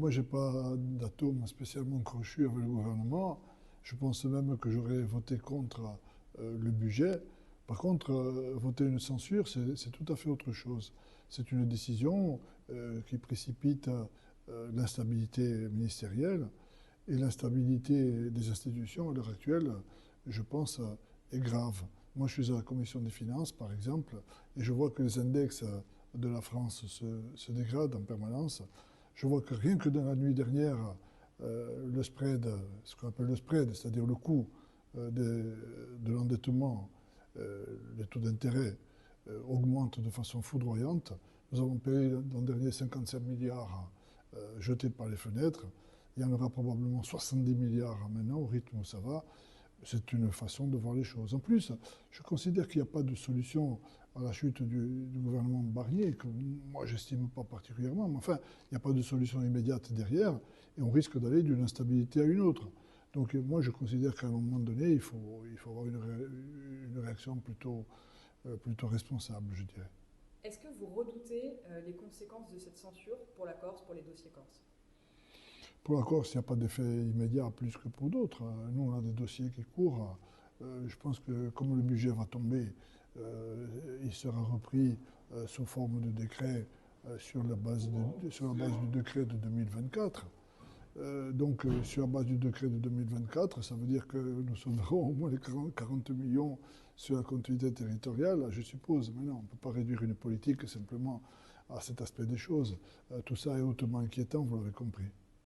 moi, je n'ai pas d'atome spécialement crochu avec le gouvernement. Je pense même que j'aurais voté contre le budget. Par contre, voter une censure, c'est tout à fait autre chose. C'est une décision qui précipite l'instabilité ministérielle et l'instabilité des institutions à l'heure actuelle, je pense, est grave. Moi, je suis à la commission des finances, par exemple, et je vois que les index de la France se dégradent en permanence. Je vois que rien que dans la nuit dernière, le spread, ce qu'on appelle le spread, c'est-à-dire le coût de l'endettement, les taux d'intérêt augmentent de façon foudroyante. Nous avons payé l'an dernier 55 milliards jetés par les fenêtres. Il y en aura probablement 70 milliards maintenant, au rythme où ça va. C'est une façon de voir les choses. En plus, je considère qu'il n'y a pas de solution à la chute du gouvernement Barnier, que moi j'estime pas particulièrement, mais enfin, il n'y a pas de solution immédiate derrière, et on risque d'aller d'une instabilité à une autre. Donc moi je considère qu'à un moment donné, il faut avoir une réaction plutôt responsable, je dirais. Est-ce que vous redoutez les conséquences de cette censure pour la Corse, pour les dossiers Corse? Pour la Corse, il n'y a pas d'effet immédiat plus que pour d'autres. Nous, on a des dossiers qui courent. Je pense que comme le budget va tomber, il sera repris sous forme de décret sur la base du décret de 2024. Donc, sur la base du décret de 2024, ça veut dire que nous sauverons au moins les 40 millions sur la continuité territoriale, je suppose. Mais non, on ne peut pas réduire une politique simplement à cet aspect des choses. Tout ça est hautement inquiétant, vous l'avez compris.